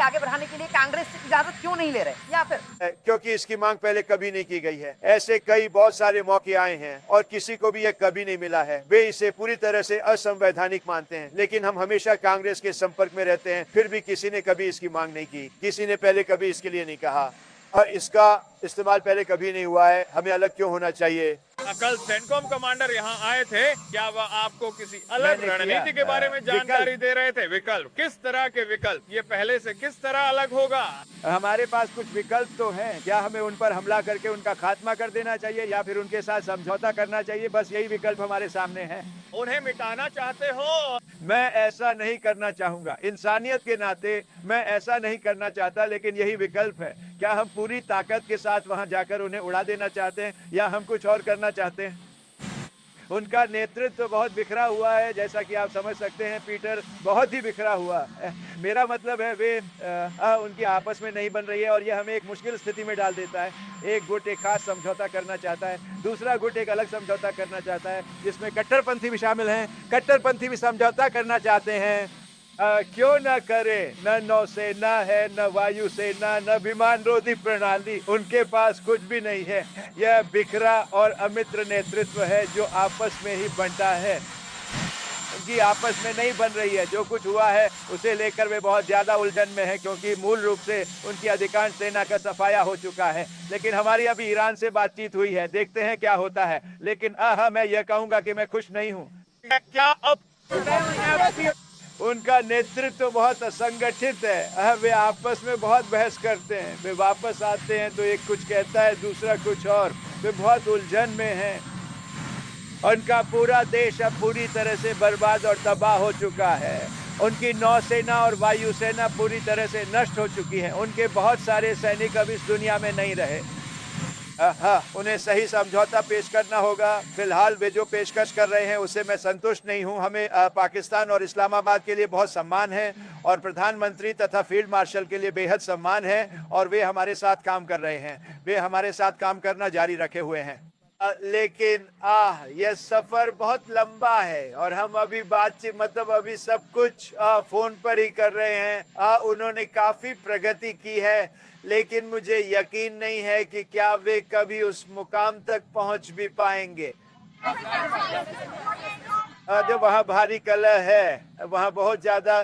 आगे बढ़ाने के लिए कांग्रेस से इजाजत क्यों नहीं ले रहे, या फिर क्योंकि इसकी मांग पहले कभी नहीं की गई है। ऐसे कई बहुत सारे मौके आए हैं और किसी को भी ये कभी नहीं मिला है। वे इसे पूरी तरह से असंवैधानिक मानते हैं, लेकिन हम हमेशा कांग्रेस के संपर्क में रहते हैं, फिर भी किसी ने कभी इसकी मांग नहीं की, किसी ने पहले कभी इसके लिए नहीं कहा और इसका इस्तेमाल पहले कभी नहीं हुआ है। हमें अलग क्यों होना चाहिए? कल सेंटकॉम कमांडर यहाँ आए थे, क्या वह आपको किसी अलग रणनीति के बारे में जानकारी दे रहे थे? विकल्प, किस तरह के विकल्प? ये पहले से किस तरह अलग होगा? हमारे पास कुछ विकल्प तो हैं। क्या हमें उन पर हमला करके उनका खात्मा कर देना चाहिए या फिर उनके साथ समझौता करना चाहिए? बस यही विकल्प हमारे सामने है। उन्हें मिटाना चाहते हो? मैं ऐसा नहीं करना चाहूंगा, इंसानियत के नाते मैं ऐसा नहीं करना चाहता, लेकिन यही विकल्प है। क्या हम पूरी ताकत के साथ वहां जाकर उन्हें उड़ा देना चाहते हैं या हम कुछ और करना चाहते हैं? उनका नेतृत्व तो बहुत बिखरा हुआ है, जैसा कि आप समझ सकते हैं पीटर, बहुत ही बिखरा हुआ है। मेरा मतलब है वे उनकी आपस में नहीं बन रही है और यह हमें एक मुश्किल स्थिति में डाल देता है। एक गुट एक खास समझौता करना चाहता है, दूसरा गुट एक अलग समझौता करना चाहता है जिसमें कट्टरपंथी भी शामिल हैं। कट्टरपंथी भी समझौता करना चाहते हैं। क्यों न करे? न नौसेना है, न वायुसेना, न विमान रोधी प्रणाली, उनके पास कुछ भी नहीं है। यह बिखरा और अमित्र नेतृत्व है जो आपस में ही बंटा है, उनकी आपस में नहीं बन रही है। जो कुछ हुआ है उसे लेकर वे बहुत ज्यादा उलझन में है, क्योंकि मूल रूप से उनकी अधिकांश सेना का सफाया हो चुका है। लेकिन हमारी अभी ईरान से बातचीत हुई है, देखते हैं क्या होता है। लेकिन मैं यह कहूंगा कि मैं खुश नहीं हूँ। क्या अब उनका नेतृत्व बहुत असंगठित है। वे आपस में बहुत बहस करते हैं। वे वापस आते हैं तो एक कुछ कहता है, दूसरा कुछ और। वे बहुत उलझन में हैं। उनका पूरा देश अब पूरी तरह से बर्बाद और तबाह हो चुका है। उनकी नौसेना और वायुसेना पूरी तरह से नष्ट हो चुकी है। उनके बहुत सारे सैनिक अब इस दुनिया में नहीं रहे। उन्हें सही समझौता पेश करना होगा। फिलहाल वे जो पेशकश कर रहे हैं उससे मैं संतुष्ट नहीं हूं। हमें पाकिस्तान और इस्लामाबाद के लिए बहुत सम्मान है और प्रधानमंत्री तथा फील्ड मार्शल के लिए बेहद सम्मान है और वे हमारे साथ काम कर रहे हैं। वे हमारे साथ काम करना जारी रखे हुए हैं। लेकिन यह सफर बहुत लंबा है और हम अभी बातचीत अभी सब कुछ फोन पर ही कर रहे हैं। उन्होंने काफी प्रगति की है, लेकिन मुझे यकीन नहीं है कि क्या वे कभी उस मुकाम तक पहुंच भी पाएंगे। जो वहाँ भारी कलह है, वहाँ बहुत ज्यादा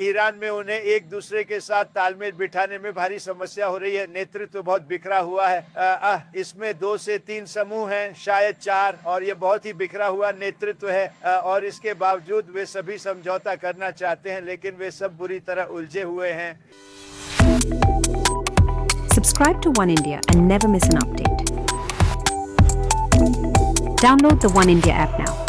ईरान में उन्हें एक दूसरे के साथ तालमेल बिठाने में भारी समस्या हो रही है। नेतृत्व बहुत बिखरा हुआ है। इसमें 2 से 3 समूह हैं, शायद 4, और ये बहुत ही बिखरा हुआ नेतृत्व है। और इसके बावजूद वे सभी समझौता करना चाहते हैं, लेकिन वे सब बुरी तरह उलझे हुए हैं। Subscribe to One India and never miss an update. Download the One India app now.